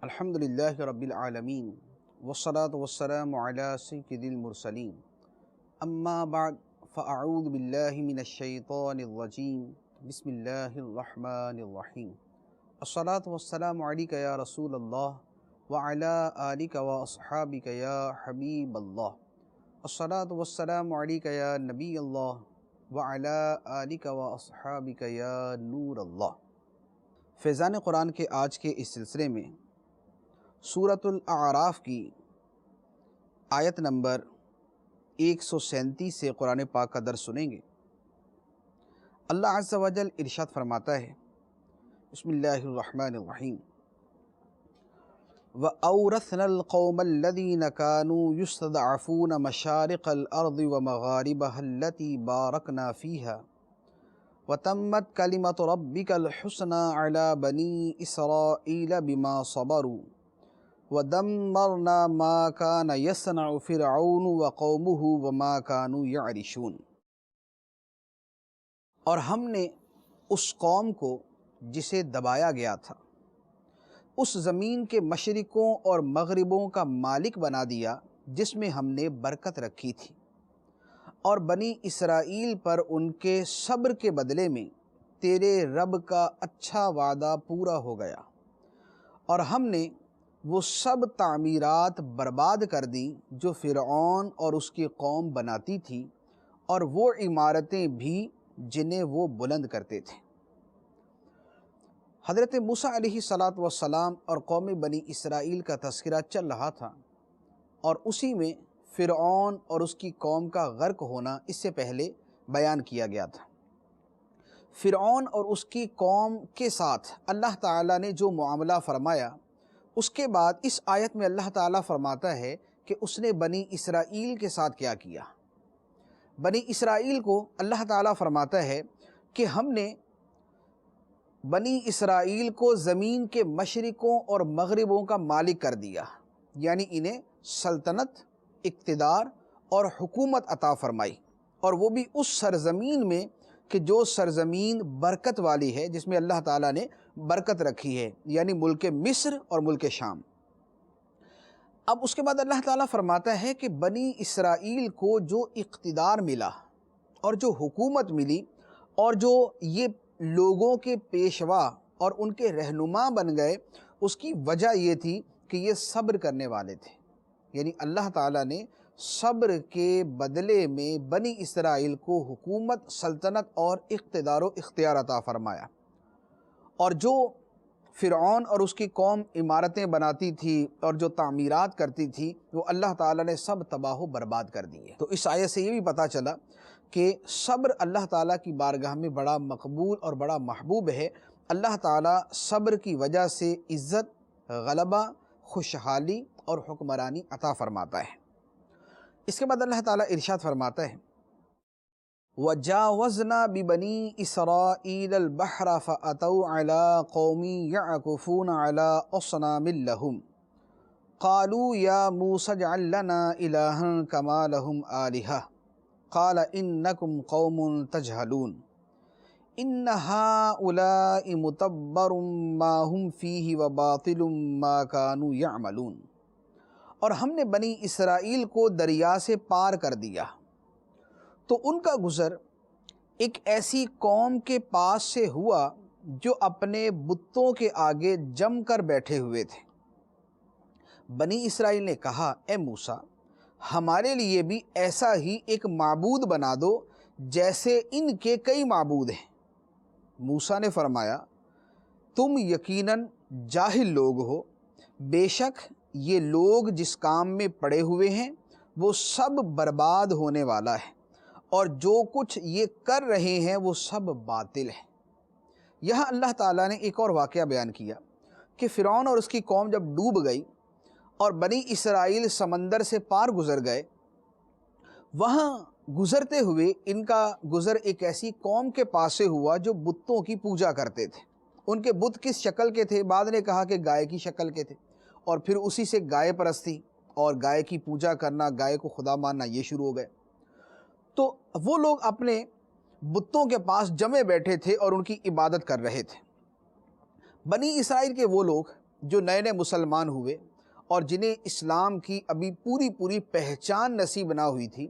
الحمد للہ رب العالمین والصلاة والسلام علی سید المرسلین اما بعد فاعوذ باللہ من الشیطان الرجیم بسم اللہ الرحمن الرحیم الصلاة والسلام علیک یا رسول اللہ وعلی آلک واصحابک یا حبیب اللہ الصلاة والسلام علیک یا نبی اللہ وعلی آلک واصحابک یا نور اللہ۔ فیضان قرآن کے آج کے اس سلسلے میں سورۃ الاعراف کی آیت نمبر 137 سے قرآن پاک کا درس سنیں گے۔ اللہ عز و جل ارشاد فرماتا ہے، بسم اللہ الرحمن الرحیم، وَأَوْرَثْنَا الْقَوْمَ الَّذِينَ كَانُوا يُسْتَضْعَفُونَ مَشَارِقَ الْأَرْضِ وَمَغَارِبَهَا الَّتِي بَارَكْنَا فِيهَا وَتَمَّتْ كَلِمَةُ رَبِّكَ الْحُسْنَى عَلَى بَنِي إِسْرَائِيلَ بِمَا صَبَرُوا وَدَمَّرْنَا مَا كَانَ يَصْنَعُ فِرْعَوْنُ وَقَوْمُهُ وَمَا كَانُوا يَعْرِشُونَ۔ اور ہم نے اس قوم کو جسے دبایا گیا تھا اس زمین کے مشرقوں اور مغربوں کا مالک بنا دیا جس میں ہم نے برکت رکھی تھی، اور بنی اسرائیل پر ان کے صبر کے بدلے میں تیرے رب کا اچھا وعدہ پورا ہو گیا، اور ہم نے وہ سب تعمیرات برباد کر دیں جو فرعون اور اس کی قوم بناتی تھی، اور وہ عمارتیں بھی جنہیں وہ بلند کرتے تھے۔ حضرت موسیٰ علیہ السلام اور قوم بنی اسرائیل کا تذکرہ چل رہا تھا، اور اسی میں فرعون اور اس کی قوم کا غرق ہونا اس سے پہلے بیان کیا گیا تھا۔ فرعون اور اس کی قوم کے ساتھ اللہ تعالیٰ نے جو معاملہ فرمایا، اس کے بعد اس آیت میں اللہ تعالیٰ فرماتا ہے کہ اس نے بنی اسرائیل کے ساتھ کیا کیا۔ بنی اسرائیل کو اللہ تعالیٰ فرماتا ہے کہ ہم نے بنی اسرائیل کو زمین کے مشرقوں اور مغربوں کا مالک کر دیا، یعنی انہیں سلطنت، اقتدار اور حکومت عطا فرمائی، اور وہ بھی اس سرزمین میں کہ جو سرزمین برکت والی ہے، جس میں اللہ تعالیٰ نے برکت رکھی ہے، یعنی ملک مصر اور ملک شام۔ اب اس کے بعد اللہ تعالیٰ فرماتا ہے کہ بنی اسرائیل کو جو اقتدار ملا اور جو حکومت ملی اور جو یہ لوگوں کے پیشوا اور ان کے رہنما بن گئے، اس کی وجہ یہ تھی کہ یہ صبر کرنے والے تھے، یعنی اللہ تعالیٰ نے صبر کے بدلے میں بنی اسرائیل کو حکومت، سلطنت اور اقتدار و اختیار عطا فرمایا، اور جو فرعون اور اس کی قوم عمارتیں بناتی تھی اور جو تعمیرات کرتی تھی، وہ اللہ تعالیٰ نے سب تباہ و برباد کر دیے۔ تو اس آیت سے یہ بھی پتہ چلا کہ صبر اللہ تعالیٰ کی بارگاہ میں بڑا مقبول اور بڑا محبوب ہے۔ اللہ تعالیٰ صبر کی وجہ سے عزت، غلبہ، خوشحالی اور حکمرانی عطا فرماتا ہے۔ اس کے بعد اللہ تعالیٰ ارشاد فرماتا ہے، وَجَاوَزْنَا بِبَنِي إِسْرَائِيلَ الْبَحْرَ فَأَتَوْا عَلَىٰ قَوْمٍ يَعْكُفُونَ عَلَىٰ أَصْنَامٍ لَهُمْ قَالُوا يَا مُوسَى اجْعَل لَّنَا إِلَٰهًا كَمَا لَهُمْ آلِهَةٌ قَالَ إِنَّكُمْ قَوْمٌ تَجْهَلُونَ إِنَّ هَٰؤُلَاءِ مُتَبَّرٌ مَّا هُمْ فِيهِ وَبَاطِلٌ مَّا كَانُوا يَعْمَلُونَ۔ اور ہم نے بنی اسرائیل کو دریا سے پار کر دیا تو ان کا گزر ایک ایسی قوم کے پاس سے ہوا جو اپنے بتوں کے آگے جم کر بیٹھے ہوئے تھے۔ بنی اسرائیل نے کہا، اے موسیٰ، ہمارے لیے بھی ایسا ہی ایک معبود بنا دو جیسے ان کے کئی معبود ہیں۔ موسیٰ نے فرمایا، تم یقیناً جاہل لوگ ہو، بے شک یہ لوگ جس کام میں پڑے ہوئے ہیں وہ سب برباد ہونے والا ہے، اور جو کچھ یہ کر رہے ہیں وہ سب باطل ہے۔ یہاں اللہ تعالیٰ نے ایک اور واقعہ بیان کیا کہ فرعون اور اس کی قوم جب ڈوب گئی اور بنی اسرائیل سمندر سے پار گزر گئے، وہاں گزرتے ہوئے ان کا گزر ایک ایسی قوم کے پاس سے ہوا جو بتوں کی پوجا کرتے تھے۔ ان کے بت کس شکل کے تھے؟ بعد نے کہا کہ گائے کی شکل کے تھے، اور پھر اسی سے گائے پرستی اور گائے کی پوجا کرنا، گائے کو خدا ماننا، یہ شروع ہو گئے۔ تو وہ لوگ اپنے بتوں کے پاس جمے بیٹھے تھے اور ان کی عبادت کر رہے تھے۔ بنی اسرائیل کے وہ لوگ جو نئے نئے مسلمان ہوئے اور جنہیں اسلام کی ابھی پوری پہچان نصیب نہ ہوئی تھی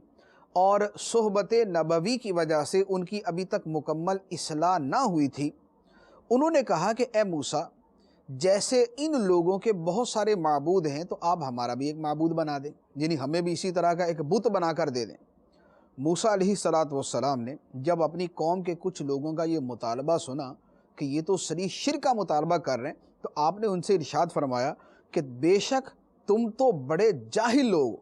اور صحبت نبوی کی وجہ سے ان کی ابھی تک مکمل اصلاح نہ ہوئی تھی، انہوں نے کہا کہ اے موسیٰ، جیسے ان لوگوں کے بہت سارے معبود ہیں تو آپ ہمارا بھی ایک معبود بنا دیں، یعنی ہمیں بھی اسی طرح کا ایک بت بنا کر دے دیں۔ موسیٰ علیہ السلام نے جب اپنی قوم کے کچھ لوگوں کا یہ مطالبہ سنا کہ یہ تو صریح شرک کا مطالبہ کر رہے ہیں، تو آپ نے ان سے ارشاد فرمایا کہ بے شک تم تو بڑے جاہل لوگ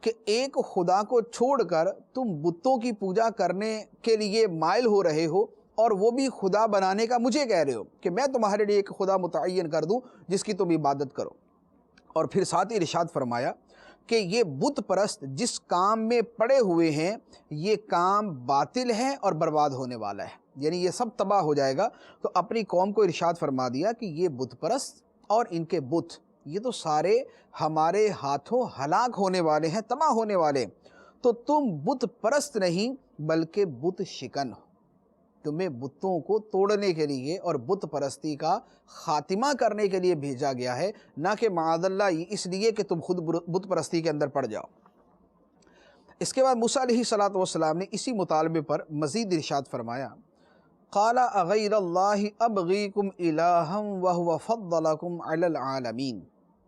کہ ایک خدا کو چھوڑ کر تم بتوں کی پوجا کرنے کے لیے مائل ہو رہے ہو، اور وہ بھی خدا بنانے کا مجھے کہہ رہے ہو کہ میں تمہارے لیے ایک خدا متعین کر دوں جس کی تم عبادت کرو۔ اور پھر ساتھ ہی ارشاد فرمایا کہ یہ بت پرست جس کام میں پڑے ہوئے ہیں یہ کام باطل ہے اور برباد ہونے والا ہے، یعنی یہ سب تباہ ہو جائے گا۔ تو اپنی قوم کو ارشاد فرما دیا کہ یہ بت پرست اور ان کے بت یہ تو سارے ہمارے ہاتھوں ہلاک ہونے والے ہیں، تباہ ہونے والے، تو تم بت پرست نہیں بلکہ بت شکن ہو۔ تمہیں بتوں کو توڑنے کے لیے اور بت پرستی کا خاتمہ کرنے کے لیے بھیجا گیا ہے، نہ کہ معاذ اللہ اس لیے کہ تم خود بت پرستی کے اندر پڑ جاؤ۔ اس کے بعد موسیٰ علیہ السلام نے اسی مطالبے پر مزید ارشاد فرمایا، قال اغیر اللہ ابغیکم الہا وہو فضلکم علی العالمین۔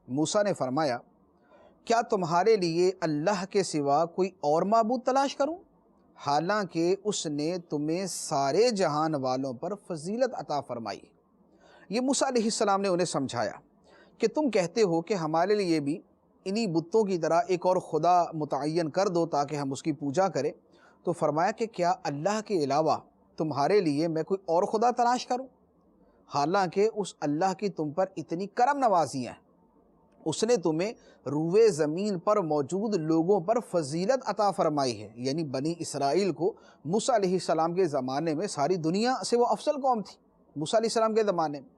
موسیٰ نے فرمایا، کیا تمہارے لیے اللہ کے سوا کوئی اور معبود تلاش کروں، حالانکہ اس نے تمہیں سارے جہان والوں پر فضیلت عطا فرمائی۔ یہ موسیٰ علیہ السلام نے انہیں سمجھایا کہ تم کہتے ہو کہ ہمارے لیے بھی انہی بتوں کی طرح ایک اور خدا متعین کر دو تاکہ ہم اس کی پوجا کریں، تو فرمایا کہ کیا اللہ کے علاوہ تمہارے لیے میں کوئی اور خدا تلاش کروں، حالانکہ اس اللہ کی تم پر اتنی کرم نوازیاں ہیں، اس نے تمہیں روئے زمین پر موجود لوگوں پر فضیلت عطا فرمائی ہے، یعنی بنی اسرائیل کو موسیٰ علیہ السلام کے زمانے میں ساری دنیا سے وہ افضل قوم تھی موسیٰ علیہ السلام کے زمانے میں۔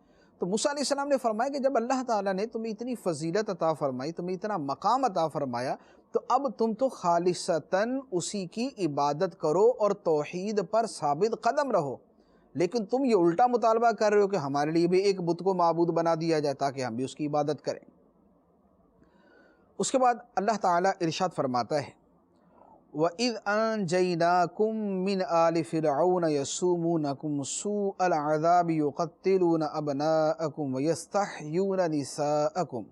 تو موسیٰ علیہ السلام نے فرمایا کہ جب اللہ تعالیٰ نے تمہیں اتنی فضیلت عطا فرمائی، تمہیں اتنا مقام عطا فرمایا، تو اب تم تو خالصتاً اسی کی عبادت کرو اور توحید پر ثابت قدم رہو، لیکن تم یہ الٹا مطالبہ کر رہے ہو کہ ہمارے لیے بھی ایک بت کو معبود بنا دیا جائے تاکہ ہم بھی اس کی عبادت کریں۔ اس کے بعد اللہ تعالیٰ ارشاد فرماتا ہے، وَإِذْ أَنْجَيْنَاكُمْ مِنْ آلِ فِرْعَوْنَ يَسُومُونَكُمْ سُوءَ الْعَذَابِ يُقَتِّلُونَ أَبْنَاءَكُمْ وَيَسْتَحْيُونَ نِسَاءَكُمْ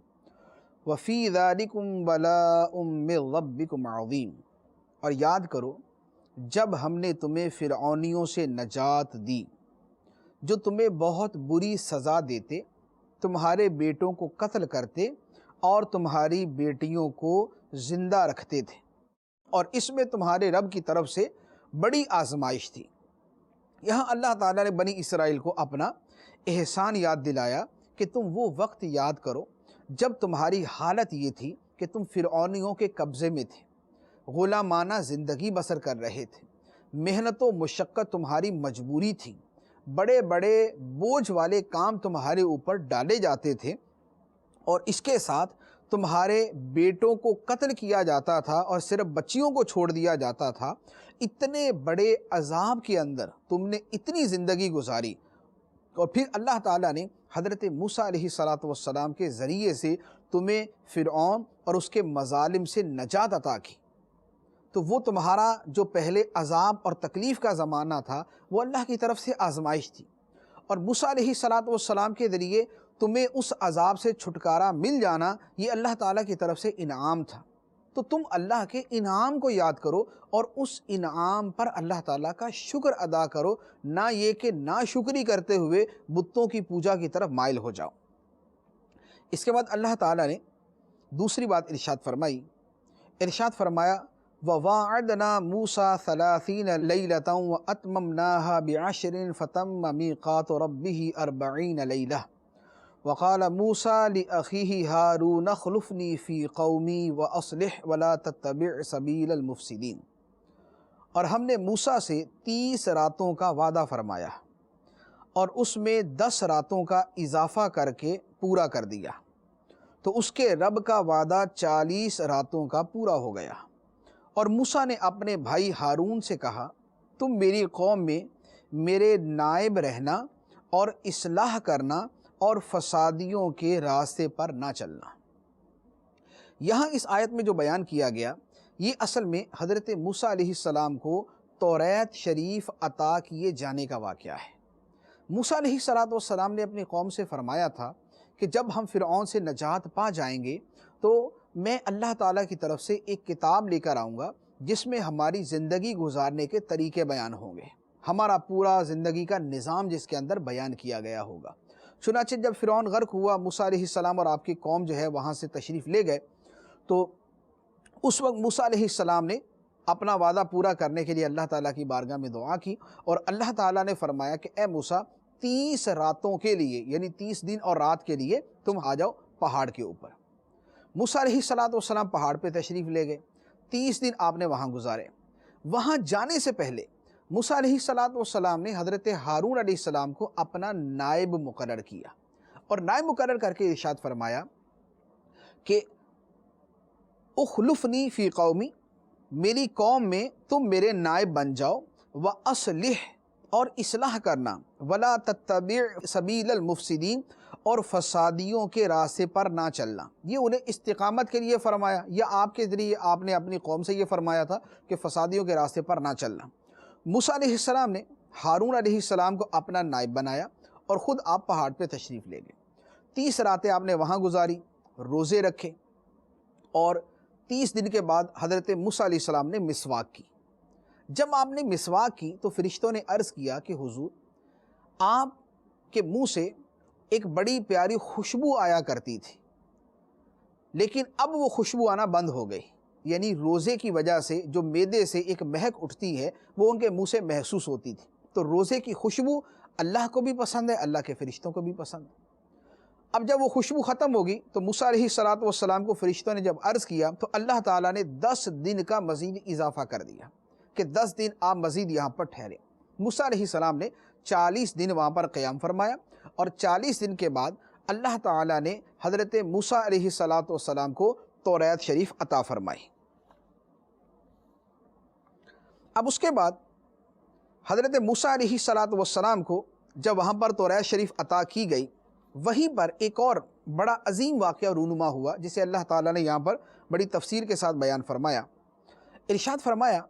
وَفِي ذَلِكُمْ بَلَاءٌ مِّن رَبِّكُمْ عَظِيمٌ۔ اور یاد کرو جب ہم نے تمہیں فرعونیوں سے نجات دی جو تمہیں بہت بری سزا دیتے، تمہارے بیٹوں کو قتل کرتے اور تمہاری بیٹیوں کو زندہ رکھتے تھے، اور اس میں تمہارے رب کی طرف سے بڑی آزمائش تھی۔ یہاں اللہ تعالیٰ نے بنی اسرائیل کو اپنا احسان یاد دلایا کہ تم وہ وقت یاد کرو جب تمہاری حالت یہ تھی کہ تم فرعونیوں کے قبضے میں تھے، غلامانہ زندگی بسر کر رہے تھے، محنت و مشقت تمہاری مجبوری تھی، بڑے بڑے بوجھ والے کام تمہارے اوپر ڈالے جاتے تھے، اور اس کے ساتھ تمہارے بیٹوں کو قتل کیا جاتا تھا اور صرف بچیوں کو چھوڑ دیا جاتا تھا۔ اتنے بڑے عذاب کے اندر تم نے اتنی زندگی گزاری، اور پھر اللہ تعالیٰ نے حضرت موسیٰ علیہ السلام کے ذریعے سے تمہیں فرعون اور اس کے مظالم سے نجات عطا کی۔ تو وہ تمہارا جو پہلے عذاب اور تکلیف کا زمانہ تھا وہ اللہ کی طرف سے آزمائش تھی، اور موسیٰ علیہ السلام کے ذریعے تمہیں اس عذاب سے چھٹکارا مل جانا یہ اللہ تعالیٰ کی طرف سے انعام تھا۔ تو تم اللہ کے انعام کو یاد کرو اور اس انعام پر اللہ تعالیٰ کا شکر ادا کرو، نہ یہ کہ ناشکری کرتے ہوئے بتوں کی پوجا کی طرف مائل ہو جاؤ۔ اس کے بعد اللہ تعالیٰ نے دوسری بات ارشاد فرمائی، ارشاد فرمایا وَوَاعَدْنَا مُوسَىٰ 30 لَيْلَةً وَأَتْمَمْنَاهَا بِعَشْرٍ فَتَمَّ مِيقَاتُ رَبِّهِ 40 لَيْلَةً وَقَالَ مُوسَىٰ لِأَخِيهِ هَارُونَ اخْلُفْنِي فِي قَوْمِي وَأَصْلِحْ وَلَا تَتَّبِعْ سَبِيلَ الْمُفْسِدِينَ۔ اور ہم نے موسیٰ سے 30 راتوں کا وعدہ فرمایا اور اس میں 10 راتوں کا اضافہ کر کے پورا کر دیا، تو اس کے رب کا وعدہ 40 راتوں کا پورا ہو گیا۔ اور موسیٰ نے اپنے بھائی ہارون سے کہا، تم میری قوم میں میرے نائب رہنا اور اصلاح کرنا اور فسادیوں کے راستے پر نہ چلنا۔ یہاں اس آیت میں جو بیان کیا گیا یہ اصل میں حضرت موسیٰ علیہ السلام کو توریت شریف عطا کیے جانے کا واقعہ ہے۔ موسیٰ علیہ السلام نے اپنی قوم سے فرمایا تھا کہ جب ہم فرعون سے نجات پا جائیں گے تو میں اللہ تعالیٰ کی طرف سے ایک کتاب لے کر آؤں گا جس میں ہماری زندگی گزارنے کے طریقے بیان ہوں گے، ہمارا پورا زندگی کا نظام جس کے اندر بیان کیا گیا ہوگا۔ چنانچہ جب فرعون غرق ہوا، موسیٰ علیہ السلام اور آپ کی قوم جو ہے وہاں سے تشریف لے گئے، تو اس وقت موسیٰ علیہ السلام نے اپنا وعدہ پورا کرنے کے لیے اللہ تعالیٰ کی بارگاہ میں دعا کی، اور اللہ تعالیٰ نے فرمایا کہ اے موسیٰ 30 راتوں کے لیے، یعنی 30 دن اور رات کے لیے تم آ جاؤ پہاڑ کے اوپر۔ موسیٰ علیہ السلام پہاڑ پہ تشریف لے گئے، 30 دن آپ نے وہاں گزارے۔ وہاں جانے سے پہلے موسیٰ علیہ السلام نے حضرت ہارون علیہ السلام کو اپنا نائب مقرر کیا، اور نائب مقرر کر کے ارشاد فرمایا کہ اخلفنی فی قومی، میری قوم میں تم میرے نائب بن جاؤ، وَأَصْلِحْ، اور اصلاح کرنا، وَلَا تَتَّبِعْ سَبِيلَ الْمُفْسِدِينَ، اور فسادیوں کے راستے پر نہ چلنا۔ یہ انہیں استقامت کے لیے فرمایا، یا آپ کے ذریعے آپ نے اپنی قوم سے یہ فرمایا تھا کہ فسادیوں کے راستے پر نہ چلنا۔ موسیٰ علیہ السلام نے ہارون علیہ السلام کو اپنا نائب بنایا اور خود آپ پہاڑ پہ تشریف لے گئے۔ 30 راتیں آپ نے وہاں گزاری، روزے رکھے، اور 30 دن کے بعد حضرت موسیٰ علیہ السلام نے مسواک کی۔ جب آپ نے مسواک کی تو فرشتوں نے عرض کیا کہ حضور، آپ کے منہ سے ایک بڑی پیاری خوشبو آیا کرتی تھی، لیکن اب وہ خوشبو آنا بند ہو گئی، یعنی روزے کی وجہ سے جو معدے سے ایک مہک اٹھتی ہے وہ ان کے منہ سے محسوس ہوتی تھی۔ تو روزے کی خوشبو اللہ کو بھی پسند ہے، اللہ کے فرشتوں کو بھی پسند ہے۔ اب جب وہ خوشبو ختم ہوگی تو موسیٰ علیہ السلام کو فرشتوں نے جب عرض کیا تو اللہ تعالیٰ نے 10 دن کا مزید اضافہ کر دیا کہ 10 دن آپ مزید یہاں پر ٹھہرے۔ موسیٰ علیہ السلام نے 40 دن وہاں پر قیام فرمایا، اور 40 دن کے بعد اللہ تعالیٰ نے حضرت موسیٰ علیہ السلام کو توریت شریف عطا فرمائی۔ اب اس کے بعد حضرت موسیٰ علیہ السلام کو جب وہاں پر توریت شریف عطا کی گئی، وہیں پر ایک اور بڑا عظیم واقعہ رونما ہوا جسے اللہ تعالیٰ نے یہاں پر بڑی تفصیل کے ساتھ بیان فرمایا۔ ارشاد فرمایا،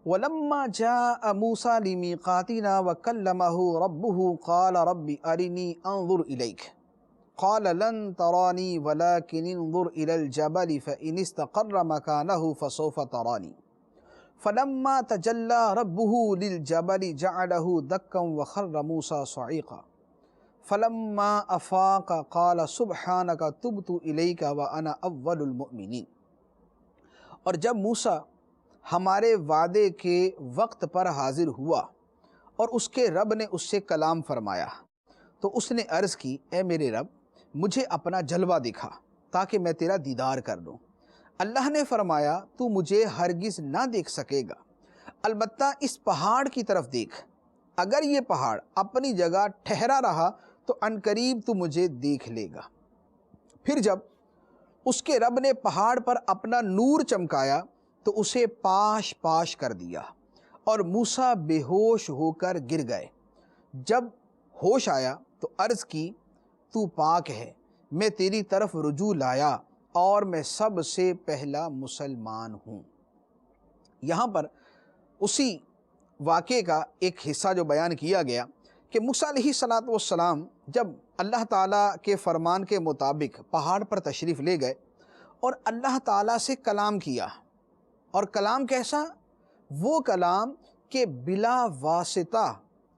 وَلَمَّا جَاءَ مُوسَىٰ لِمِيقَاتِنَا وَكَلَّمَهُ رَبُّهُ قَالَ رَبِّ أَرِنِي أَنظُرْ إِلَيْكَ قَالَ لَن تَرَانِي وَلَكِنِ انظُرْ إِلَى الْجَبَلِ فَإِنِ اسْتَقَرَّ مَكَانَهُ فَسَوْفَ تَرَانِي فَلَمَّا تَجَلَّىٰ رَبُّهُ لِلْجَبَلِ جَعَلَهُ دَكًّا وَخَرَّ مُوسَىٰ صَعِيقًا فَلَمَّا أَفَاقَ قَالَ سُبْحَانَكَ تُبْتُ إِلَيْكَ وَأَنَا أَوَّلُ الْمُؤْمِنِينَ۔ اور جب موسیٰ ہمارے وعدے کے وقت پر حاضر ہوا اور اس کے رب نے اس سے کلام فرمایا تو اس نے عرض کی، اے میرے رب، مجھے اپنا جلوہ دکھا تاکہ میں تیرا دیدار کر لوں۔ اللہ نے فرمایا، تو مجھے ہرگز نہ دیکھ سکے گا، البتہ اس پہاڑ کی طرف دیکھ، اگر یہ پہاڑ اپنی جگہ ٹھہرا رہا تو عنقریب تو مجھے دیکھ لے گا۔ پھر جب اس کے رب نے پہاڑ پر اپنا نور چمکایا تو اسے پاش پاش کر دیا، اور موسیٰ بے ہوش ہو کر گر گئے۔ جب ہوش آیا تو عرض کی، تو پاک ہے، میں تیری طرف رجوع لایا اور میں سب سے پہلا مسلمان ہوں۔ یہاں پر اسی واقعے کا ایک حصہ جو بیان کیا گیا کہ موسیٰ علیہ السلام جب اللہ تعالیٰ کے فرمان کے مطابق پہاڑ پر تشریف لے گئے اور اللہ تعالیٰ سے کلام کیا، اور کلام کیسا؟ وہ کلام کہ بلا واسطہ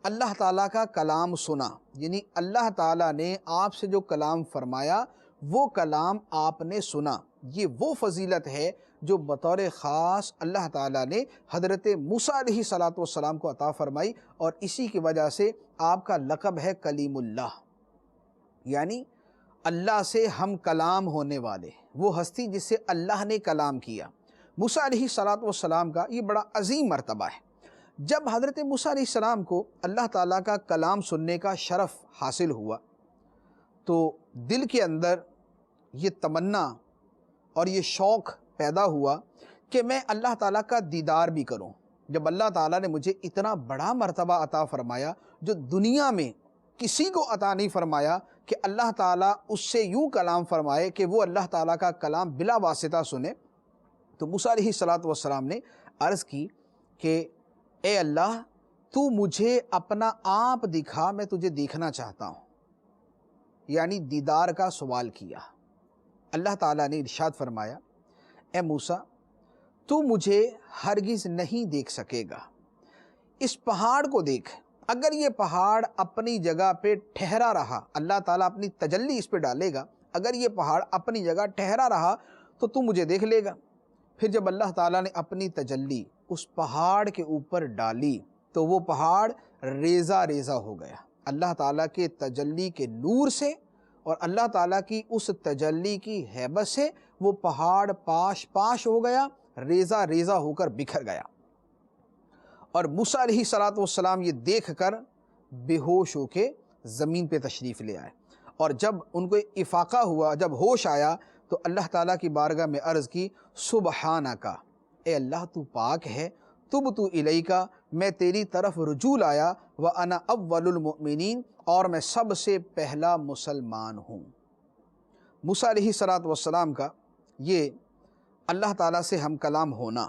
اللہ تعالیٰ کا کلام سنا، یعنی اللہ تعالیٰ نے آپ سے جو کلام فرمایا وہ کلام آپ نے سنا۔ یہ وہ فضیلت ہے جو بطور خاص اللہ تعالیٰ نے حضرت موسیٰ علیہ السلام کو عطا فرمائی، اور اسی کی وجہ سے آپ کا لقب ہے کلیم اللہ، یعنی اللہ سے ہم کلام ہونے والے، وہ ہستی جس سے اللہ نے کلام کیا۔ موسیٰ علیہ السلام کا یہ بڑا عظیم مرتبہ ہے۔ جب حضرت موسیٰ علیہ السلام کو اللہ تعالیٰ کا کلام سننے کا شرف حاصل ہوا تو دل کے اندر یہ تمنا اور یہ شوق پیدا ہوا کہ میں اللہ تعالیٰ کا دیدار بھی کروں۔ جب اللہ تعالیٰ نے مجھے اتنا بڑا مرتبہ عطا فرمایا جو دنیا میں کسی کو عطا نہیں فرمایا کہ اللہ تعالیٰ اس سے یوں کلام فرمائے کہ وہ اللہ تعالیٰ کا کلام بلا واسطہ سنے۔ تو موسیٰ علیہ السلام نے عرض کی کہ اے اللہ تو مجھے اپنا آپ دکھا، میں تجھے دیکھنا چاہتا ہوں، یعنی دیدار کا سوال کیا۔ اللہ تعالیٰ نے ارشاد فرمایا اے موسیٰ تو مجھے ہرگز نہیں دیکھ سکے گا، اس پہاڑ کو دیکھ، اگر یہ پہاڑ اپنی جگہ پہ ٹھہرا رہا، اللہ تعالیٰ اپنی تجلی اس پہ ڈالے گا، اگر یہ پہاڑ اپنی جگہ ٹھہرا رہا تو مجھے دیکھ لے گا۔ پھر جب اللہ تعالیٰ نے اپنی تجلی اس پہاڑ کے اوپر ڈالی تو وہ پہاڑ ریزہ ریزہ ہو گیا۔ اللہ تعالیٰ کے تجلی کے نور سے اور اللہ تعالیٰ کی اس تجلی کی ہیبت سے وہ پہاڑ پاش پاش ہو گیا، ریزہ ریزہ ہو کر بکھر گیا۔ اور موسیٰ علیہ السلام یہ دیکھ کر بے ہوش ہو کے زمین پہ تشریف لے آئے، اور جب ان کو افاقہ ہوا، جب ہوش آیا تو اللہ تعالیٰ کی بارگاہ میں عرض کی سبحانکا، اے اللہ تو پاک ہے، تبت الیک، میں تیری طرف رجوع لایا، وانا اول المؤمنین، اور میں سب سے پہلا مسلمان ہوں۔ موسیٰ علیہ السلام کا یہ اللہ تعالیٰ سے ہم کلام ہونا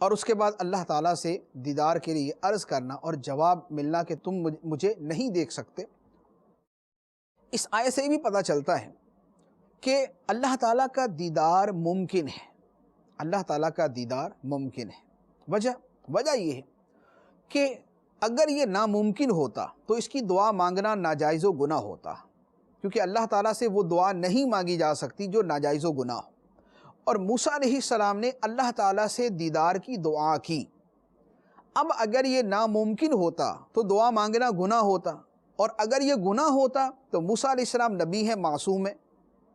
اور اس کے بعد اللہ تعالیٰ سے دیدار کے لیے عرض کرنا اور جواب ملنا کہ تم مجھے نہیں دیکھ سکتے، اس آیت سے بھی پتہ چلتا ہے کہ اللہ تعالیٰ کا دیدار ممکن ہے، اللہ تعالیٰ کا دیدار ممکن ہے۔ وجہ یہ ہے کہ اگر یہ ناممکن ہوتا تو اس کی دعا مانگنا ناجائز و گناہ ہوتا، کیونکہ اللہ تعالیٰ سے وہ دعا نہیں مانگی جا سکتی جو ناجائز و گناہ ہو۔ اور موسیٰ علیہ السلام نے اللہ تعالیٰ سے دیدار کی دعا کی۔ اب اگر یہ ناممکن ہوتا تو دعا مانگنا گناہ ہوتا، اور اگر یہ گناہ ہوتا تو موسیٰ علیہ السلام نبی ہے، معصوم ہے،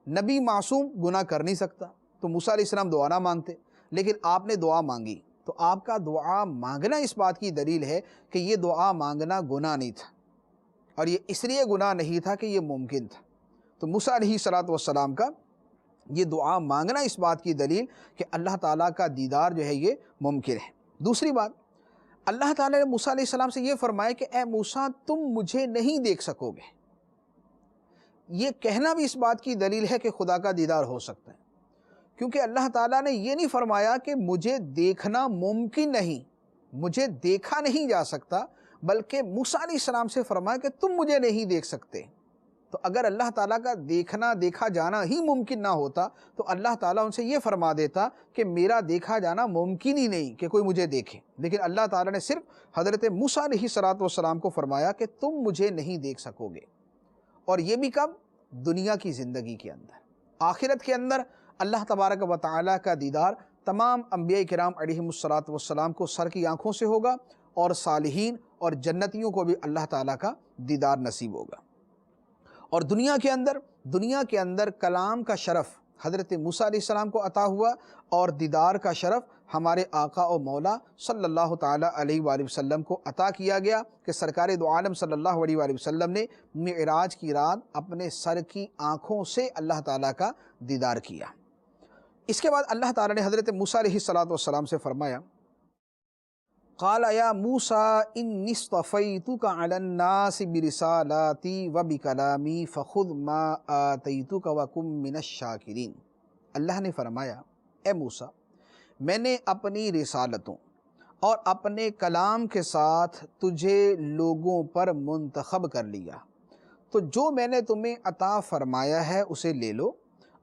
نبی معصوم گناہ کر نہیں سکتا، تو موسیٰ علیہ السلام دعا نہ مانگتے، لیکن آپ نے دعا مانگی، تو آپ کا دعا مانگنا اس بات کی دلیل ہے کہ یہ دعا مانگنا گناہ نہیں تھا، اور یہ اس لیے گناہ نہیں تھا کہ یہ ممکن تھا۔ تو موسیٰ علیہ السلام کا یہ دعا مانگنا اس بات کی دلیل کہ اللہ تعالیٰ کا دیدار جو ہے یہ ممکن ہے۔ دوسری بات، اللہ تعالیٰ نے موسیٰ علیہ السلام سے یہ فرمایا کہ اے موسیٰ تم مجھے نہیں دیکھ سکو گے، یہ کہنا بھی اس بات کی دلیل ہے کہ خدا کا دیدار ہو سکتا ہے، کیونکہ اللہ تعالیٰ نے یہ نہیں فرمایا کہ مجھے دیکھنا ممکن نہیں، مجھے دیکھا نہیں جا سکتا، بلکہ موسیٰ علیہ السلام سے فرمایا کہ تم مجھے نہیں دیکھ سکتے۔ تو اگر اللہ تعالیٰ کا دیکھا جانا ہی ممکن نہ ہوتا تو اللہ تعالیٰ ان سے یہ فرما دیتا کہ میرا دیکھا جانا ممکن ہی نہیں کہ کوئی مجھے دیکھے، لیکن اللہ تعالیٰ نے صرف حضرت موسیٰ علیہ السلام کو فرمایا کہ تم مجھے نہیں دیکھ سکو گے، اور یہ بھی کب؟ دنیا کی زندگی کے اندر۔ آخرت کے اندر اللہ تبارک و تعالیٰ کا دیدار تمام انبیاء کرام علیہم السلام کو سر کی آنکھوں سے ہوگا، اور صالحین اور جنتیوں کو بھی اللہ تعالیٰ کا دیدار نصیب ہوگا۔ اور دنیا کے اندر کلام کا شرف حضرت موسیٰ علیہ السلام کو عطا ہوا، اور دیدار کا شرف ہمارے آقا و مولا صلی اللہ تعالیٰ علیہ وآلہ وسلم کو عطا کیا گیا کہ سرکار دو عالم صلی اللہ علیہ وآلہ وسلم نے معراج کی رات اپنے سر کی آنکھوں سے اللہ تعالیٰ کا دیدار کیا۔ اس کے بعد اللہ تعالیٰ نے حضرت موسیٰ علیہ السلام سے فرمایا قال یا موسیٰ انی اصطفیتک علی الناس برسالاتی و بکلامی فخذ ما آتیتک وکن من الشاکرین۔ اللہ نے فرمایا اے موسیٰ میں نے اپنی رسالتوں اور اپنے کلام کے ساتھ تجھے لوگوں پر منتخب کر لیا، تو جو میں نے تمہیں عطا فرمایا ہے اسے لے لو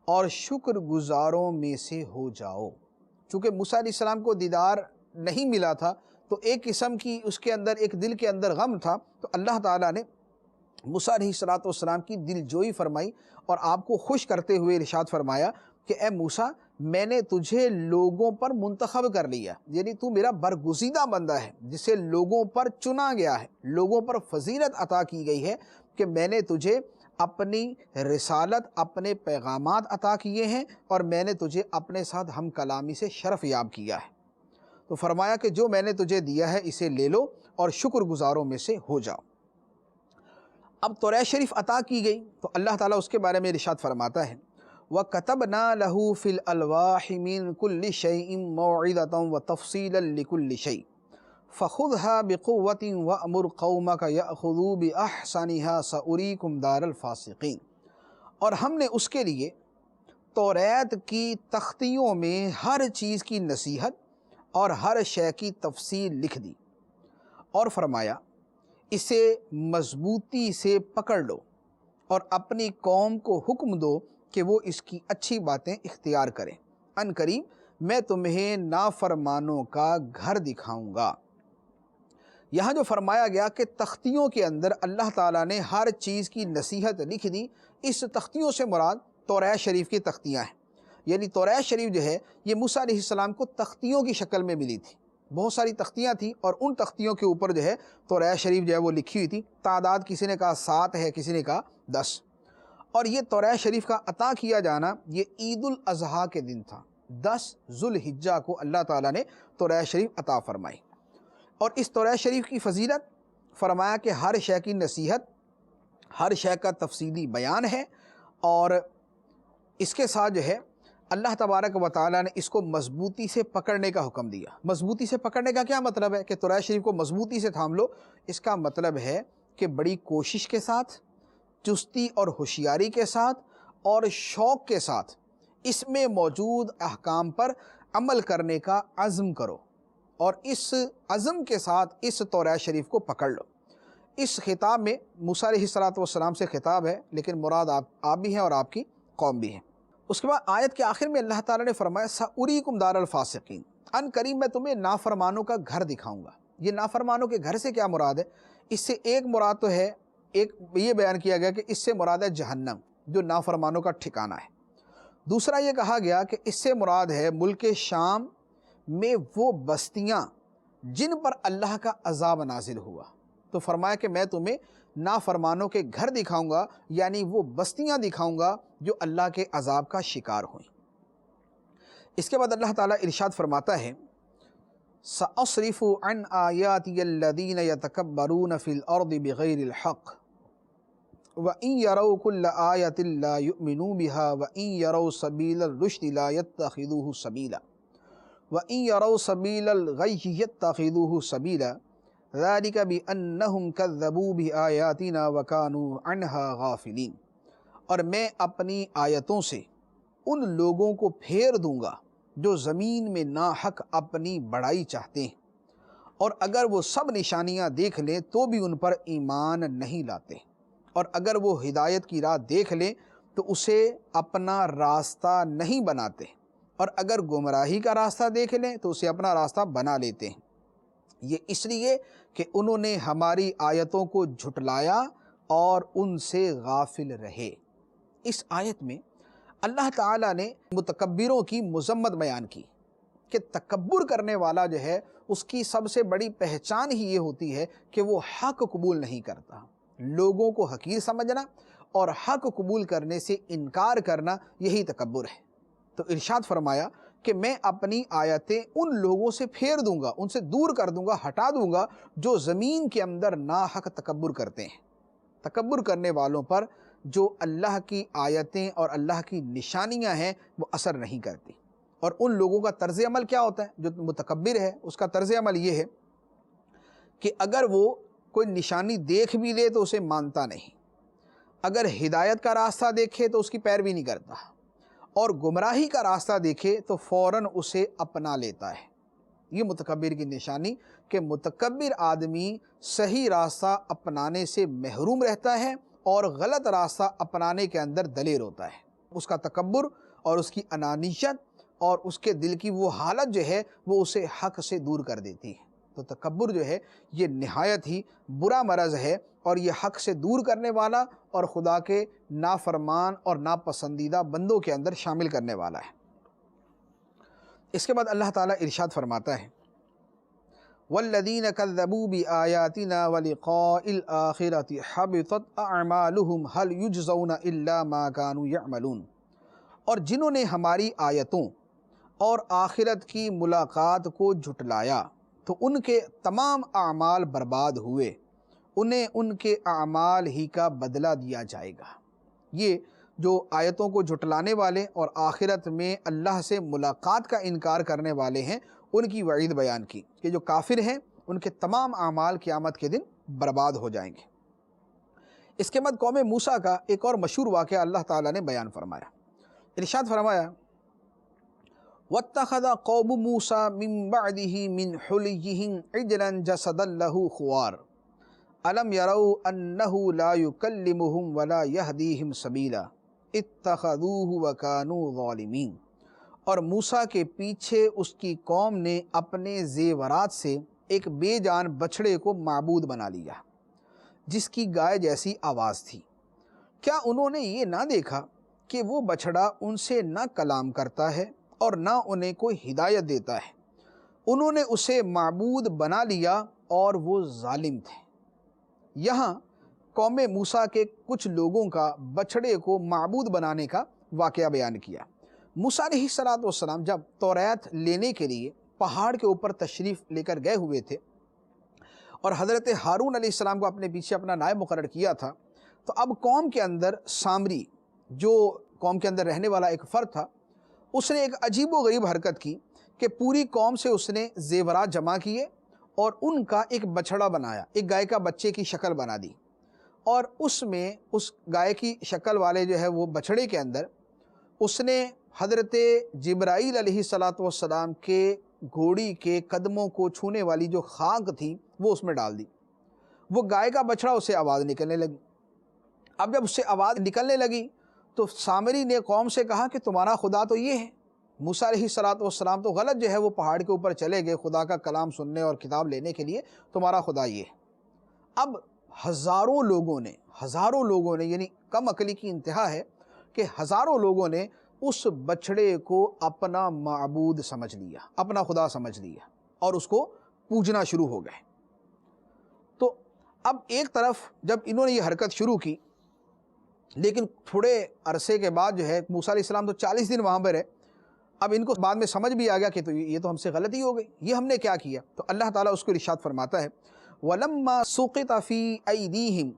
اور شکر گزاروں میں سے ہو جاؤ۔ چونکہ موسیٰ علیہ السلام کو دیدار نہیں ملا تھا تو ایک قسم کی اس کے اندر ایک دل کے اندر غم تھا، تو اللہ تعالیٰ نے موسیٰ علیہ السلام کی دل جوئی فرمائی اور آپ کو خوش کرتے ہوئے ارشاد فرمایا کہ اے موسیٰ میں نے تجھے لوگوں پر منتخب کر لیا، یعنی تو میرا برگزیدہ بندہ ہے جسے لوگوں پر چنا گیا ہے، لوگوں پر فضیلت عطا کی گئی ہے کہ میں نے تجھے اپنی رسالت، اپنے پیغامات عطا کیے ہیں، اور میں نے تجھے اپنے ساتھ ہم کلامی سے شرف یاب کیا ہے۔ تو فرمایا کہ جو میں نے تجھے دیا ہے اسے لے لو اور شکر گزاروں میں سے ہو جاؤ۔ اب توریہ شریف عطا کی گئی تو اللہ تعالیٰ اس کے بارے میں ارشاد فرماتا ہے وَكَتَبْنَا لَهُ فِي الْأَلْوَاحِ مِن كُلِّ شَيْءٍ مَوْعِظَةً وَتَفْصِيلًا لِكُلِّ شَيْءٍ فخذها بقوة وأمر قومك يأخذوا بأحسنها سأريكم دار الفاسقين۔ اور ہم نے اس کے لیے توریت کی تختیوں میں ہر چیز کی نصیحت اور ہر شے کی تفصیل لکھ دی، اور فرمایا اسے مضبوطی سے پکڑ لو اور اپنی قوم کو حکم دو کہ وہ اس کی اچھی باتیں اختیار کریں، ان قریب میں تمہیں نافرمانوں کا گھر دکھاؤں گا۔ یہاں جو فرمایا گیا کہ تختیوں کے اندر اللہ تعالیٰ نے ہر چیز کی نصیحت لکھ دی، اس تختیوں سے مراد توریت شریف کی تختیاں ہیں۔ یعنی توریت شریف جو ہے یہ موسیٰ علیہ السلام کو تختیوں کی شکل میں ملی تھی، بہت ساری تختیاں تھیں، اور ان تختیوں کے اوپر جو ہے توریت شریف جو ہے وہ لکھی ہوئی تھی۔ تعداد کسی نے کہا 7 ہے، کسی نے کہا 10۔ اور یہ توریت شریف کا عطا کیا جانا یہ عید الاضحیٰ کے دن تھا، 10 ذو الحجہ کو اللہ تعالیٰ نے توریت شریف عطا فرمائی۔ اور اس توریت شریف کی فضیلت فرمایا کہ ہر شے کی نصیحت، ہر شے کا تفصیلی بیان ہے، اور اس کے ساتھ جو ہے اللہ تبارک و تعالیٰ نے اس کو مضبوطی سے پکڑنے کا حکم دیا۔ مضبوطی سے پکڑنے کا کیا مطلب ہے کہ توریت شریف کو مضبوطی سے تھام لو؟ اس کا مطلب ہے کہ بڑی کوشش کے ساتھ، چستی اور ہوشیاری کے ساتھ اور شوق کے ساتھ اس میں موجود احکام پر عمل کرنے کا عزم کرو، اور اس عزم کے ساتھ اس توریت شریف کو پکڑ لو۔ اس خطاب میں موسیٰ علیہ السلام سے خطاب ہے، لیکن مراد آپ بھی ہیں اور آپ کی قوم بھی ہے۔ اس کے بعد آیت کے آخر میں اللہ تعالیٰ نے فرمایا سأریکم دار الفاسقین، ان قریب میں تمہیں نافرمانوں کا گھر دکھاؤں گا۔ یہ نافرمانوں کے گھر سے کیا مراد ہے؟ اس سے ایک مراد تو ہے، ایک یہ بیان کیا گیا کہ اس سے مراد ہے جہنم جو نافرمانوں کا ٹھکانہ ہے۔ دوسرا یہ کہا گیا کہ اس سے مراد ہے ملک شام میں وہ بستیاں جن پر اللہ کا عذاب نازل ہوا، تو فرمایا کہ میں تمہیں نافرمانوں کے گھر دکھاؤں گا، یعنی وہ بستیاں دکھاؤں گا جو اللہ کے عذاب کا شکار ہوئیں۔ اس کے بعد اللہ تعالیٰ ارشاد فرماتا ہے سأصرف عن آیاتی الذین یتکبرون فی الارض بغیر الحق وَإِن يَرَوْا كُلَّ آیَةٍ لَا يُؤْمِنُوا بِهَا وَإِن يَرَوْا سَبِیلَ الرُّشْدِ لَا يَتَّخِذُوهُ سَبِیلًا وَإِن يَرَوْا سَبِیلَ الْغَیِّ يَتَّخِذُوهُ سَبِیلًا ذَلِكَ بِأَنَّهُمْ كَذَّبُوا بِآیَاتِنَا وَكَانُوا عَنْهَا غَافِلِینَ۔ اور میں اپنی آیتوں سے ان لوگوں کو پھیر دوں گا جو زمین میں ناحق اپنی بڑائی چاہتے ہیں، اور اگر وہ سب نشانیاں دیکھ لیں تو بھی ان پر ایمان نہیں لاتے، اور اگر وہ ہدایت کی راہ دیکھ لیں تو اسے اپنا راستہ نہیں بناتے، اور اگر گمراہی کا راستہ دیکھ لیں تو اسے اپنا راستہ بنا لیتے ہیں۔ یہ اس لیے کہ انہوں نے ہماری آیتوں کو جھٹلایا اور ان سے غافل رہے۔ اس آیت میں اللہ تعالیٰ نے متکبروں کی مذمت بیان کی کہ تکبر کرنے والا جو ہے اس کی سب سے بڑی پہچان ہی یہ ہوتی ہے کہ وہ حق قبول نہیں کرتا۔ لوگوں کو حقیر سمجھنا اور حق قبول کرنے سے انکار کرنا، یہی تکبر ہے۔ تو ارشاد فرمایا کہ میں اپنی آیتیں ان لوگوں سے پھیر دوں گا، ان سے دور کر دوں گا، ہٹا دوں گا جو زمین کے اندر ناحق تکبر کرتے ہیں۔ تکبر کرنے والوں پر جو اللہ کی آیتیں اور اللہ کی نشانیاں ہیں وہ اثر نہیں کرتی۔ اور ان لوگوں کا طرز عمل کیا ہوتا ہے؟ جو متکبر ہے اس کا طرز عمل یہ ہے کہ اگر وہ کوئی نشانی دیکھ بھی لے تو اسے مانتا نہیں، اگر ہدایت کا راستہ دیکھے تو اس کی پیروی نہیں کرتا، اور گمراہی کا راستہ دیکھے تو فوراً اسے اپنا لیتا ہے۔ یہ متکبر کی نشانی کہ متکبر آدمی صحیح راستہ اپنانے سے محروم رہتا ہے اور غلط راستہ اپنانے کے اندر دلیر ہوتا ہے۔ اس کا تکبر اور اس کی انانیت اور اس کے دل کی وہ حالت جو ہے وہ اسے حق سے دور کر دیتی ہے۔ تو تکبر جو ہے یہ نہایت ہی برا مرض ہے، اور یہ حق سے دور کرنے والا اور خدا کے نافرمان اور ناپسندیدہ بندوں کے اندر شامل کرنے والا ہے۔ اس کے بعد اللہ تعالیٰ ارشاد فرماتا ہے وَالَّذِينَ كَذَّبُوا بِآيَاتِنَا وَلِقَاءِ الْآخِرَةِ حَبِطَتْ أَعْمَالُهُمْ هَلْ يُجْزَوْنَ إِلَّا مَا كَانُوا يَعْمَلُونَ۔ اور جنہوں نے ہماری آیتوں اور آخرت کی ملاقات کو جھٹلایا تو ان کے تمام اعمال برباد ہوئے، انہیں ان کے اعمال ہی کا بدلہ دیا جائے گا۔ یہ جو آیتوں کو جھٹلانے والے اور آخرت میں اللہ سے ملاقات کا انکار کرنے والے ہیں ان کی وعید بیان کی کہ جو کافر ہیں ان کے تمام اعمال قیامت کے دن برباد ہو جائیں گے۔ اس کے بعد قوم موسیٰ کا ایک اور مشہور واقعہ اللہ تعالیٰ نے بیان فرمایا۔ ارشاد فرمایا وَاتَّخَذَ قَوْمُ مُوسَىٰ مِن بَعْدِهِ مِنْ حُلِيِّهِمْ عِجْلًا جَسَدًا لَهُ خُوَارٌ أَلَمْ يَرَوْا أَنَّهُ لَا يُكَلِّمُهُمْ وَلَا يَهْدِيهِمْ سَبِيلًا اتَّخَذُوهُ وَكَانُوا ظَالِمِينَ۔ اور موسیٰ کے پیچھے اس کی قوم نے اپنے زیورات سے ایک بے جان بچھڑے کو معبود بنا لیا جس کی گائے جیسی آواز تھی۔ کیا انہوں نے یہ نہ دیکھا کہ وہ بچھڑا ان سے نہ کلام کرتا ہے اور نہ انہیں کوئی ہدایت دیتا ہے؟ انہوں نے اسے معبود بنا لیا اور وہ ظالم تھے۔ یہاں قوم موسیٰ کے کچھ لوگوں کا بچھڑے کو معبود بنانے کا واقعہ بیان کیا۔ موسیٰ علیہ السلام جب توریت لینے کے لیے پہاڑ کے اوپر تشریف لے کر گئے ہوئے تھے اور حضرت ہارون علیہ السلام کو اپنے پیچھے اپنا نائب مقرر کیا تھا، تو اب قوم کے اندر سامری، جو قوم کے اندر رہنے والا ایک فرد تھا، اس نے ایک عجیب و غریب حرکت کی کہ پوری قوم سے اس نے زیورات جمع کیے اور ان کا ایک بچھڑا بنایا، ایک گائے کا بچے کی شکل بنا دی، اور اس میں اس گائے کی شکل والے جو ہے وہ بچھڑے کے اندر اس نے حضرت جبرائیل علیہ السلام کے گھوڑی کے قدموں کو چھونے والی جو خاک تھی وہ اس میں ڈال دی۔ وہ گائے کا بچھڑا اسے آواز نکلنے لگی۔ اب جب اس سے آواز نکلنے لگی تو سامری نے قوم سے کہا کہ تمہارا خدا تو یہ ہے۔ موسیٰ علیہ السلام تو غلط جو ہے وہ پہاڑ کے اوپر چلے گئے خدا کا کلام سننے اور کتاب لینے کے لیے، تمہارا خدا یہ ہے۔ اب ہزاروں لوگوں نے یعنی کم عقلی کی انتہا ہے کہ ہزاروں لوگوں نے اس بچھڑے کو اپنا معبود سمجھ لیا، اپنا خدا سمجھ لیا اور اس کو پوجنا شروع ہو گئے۔ تو اب ایک طرف جب انہوں نے یہ حرکت شروع کی، لیکن تھوڑے عرصے کے بعد جو ہے موسیٰ علیہ السلام تو 40 دن وہاں پر رہے، اب ان کو بعد میں سمجھ بھی آ گیا کہ یہ تو ہم سے غلطی ہو گئی، یہ ہم نے کیا کیا۔ تو اللہ تعالیٰ اس کو ارشاد فرماتا ہے وَلَمَّا سُقِطَ فِي أَيْدِيهِمْ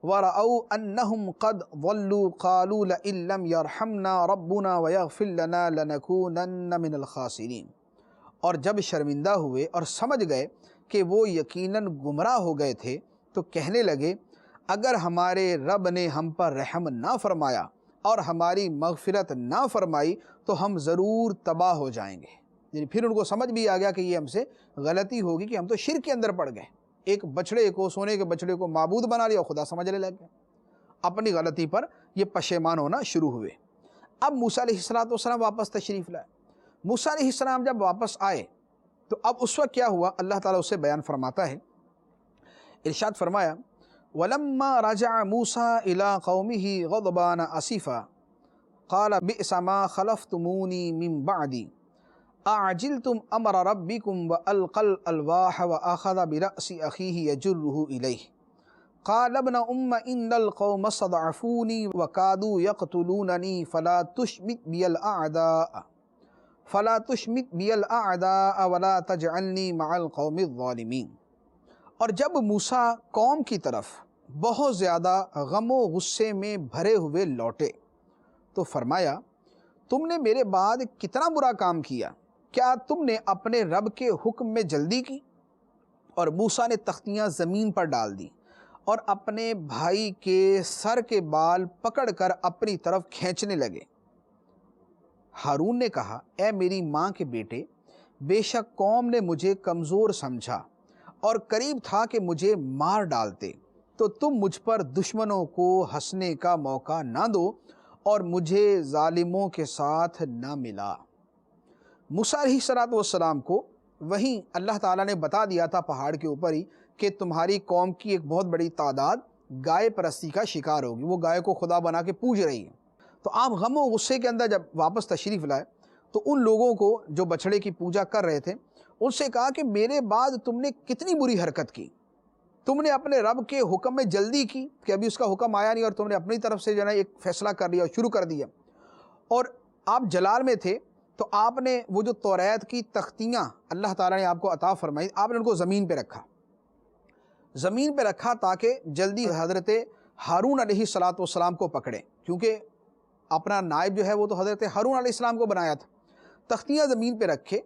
وَرَأَوْا أَنَّهُمْ قَدْ ضَلُّوا قَالُوا لَئِن لَّمْ يَرْحَمْنَا رَبُّنَا وَيَغْفِرْ لَنَا لَنَكُونَنَّ مِنَ الْخَاسِرِينَ۔ اور جب شرمندہ ہوئے اور سمجھ گئے کہ وہ یقیناً گمراہ ہو گئے تھے تو کہنے لگے اگر ہمارے رب نے ہم پر رحم نہ فرمایا اور ہماری مغفرت نہ فرمائی تو ہم ضرور تباہ ہو جائیں گے۔ یعنی پھر ان کو سمجھ بھی آ گیا کہ یہ ہم سے غلطی ہوگی کہ ہم تو شرک کے اندر پڑ گئے، ایک بچھڑے کو، سونے کے بچھڑے کو معبود بنا لیا اور خدا سمجھنے لگ گئے۔ اپنی غلطی پر یہ پشیمان ہونا شروع ہوئے۔ اب موسیٰ علیہ السلام واپس تشریف لائے۔ موسیٰ علیہ السلام جب واپس آئے تو اب اس وقت کیا ہوا، اللہ تعالیٰ اسے بیان فرماتا ہے۔ ارشاد فرمایا وَلَمَّا رَجَعَ مُوسَىٰ إِلَىٰ قَوْمِهِ غَضْبَانَ أَسِفًا قَالَ بِئْسَ مَا خَلَفْتُمُونِي مِن بَعْدِي أَعَجِلْتُمْ أَمْرَ رَبِّكُمْ وَأَلْقَى الْأَلْوَاحَ وَأَخَذَ بِرَأْسِ أَخِيهِ يَجُرُّهُ إِلَيْهِ قَالَ ابْنَ أُمَّ إِنَّ الْقَوْمَ اسْتَضْعَفُونِي وَكَادُوا يَقْتُلُونَنِي فَلَا تُشْمِتْ بِيَ الْأَعْدَاءَ وَلَا تَجْعَلْنِي مَعَ الْقَوْمِ الظَّالِمِينَ۔ اور جب موسیٰ قوم کی طرف بہت زیادہ غم و غصے میں بھرے ہوئے لوٹے تو فرمایا تم نے میرے بعد کتنا برا کام کیا، کیا تم نے اپنے رب کے حکم میں جلدی کی؟ اور موسیٰ نے تختیاں زمین پر ڈال دی اور اپنے بھائی کے سر کے بال پکڑ کر اپنی طرف کھینچنے لگے۔ ہارون نے کہا اے میری ماں کے بیٹے، بے شک قوم نے مجھے کمزور سمجھا اور قریب تھا کہ مجھے مار ڈالتے، تو تم مجھ پر دشمنوں کو ہنسنے کا موقع نہ دو اور مجھے ظالموں کے ساتھ نہ ملا۔ موسیٰ علیہ السلام کو وہیں اللہ تعالیٰ نے بتا دیا تھا پہاڑ کے اوپر ہی کہ تمہاری قوم کی ایک بہت بڑی تعداد گائے پرستی کا شکار ہوگی، وہ گائے کو خدا بنا کے پوج رہی ہے۔ تو آپ غم و غصے کے اندر جب واپس تشریف لائے تو ان لوگوں کو جو بچھڑے کی پوجا کر رہے تھے ان سے کہا کہ میرے بعد تم نے کتنی بری حرکت کی، تم نے اپنے رب کے حکم میں جلدی کی کہ ابھی اس کا حکم آیا نہیں اور تم نے اپنی طرف سے جو ہے ایک فیصلہ کر لیا اور شروع کر دیا، اور آپ جلال میں تھے تو آپ نے وہ جو توریت کی تختیاں اللہ تعالیٰ نے آپ کو عطا فرمائی، آپ نے ان کو زمین پہ رکھا تاکہ جلدی حضرت ہارون علیہ السلام کو پکڑے، کیونکہ اپنا نائب جو ہے وہ تو حضرت ہارون علیہ السلام کو بنایا تھا۔ تختیاں زمین پہ رکھے،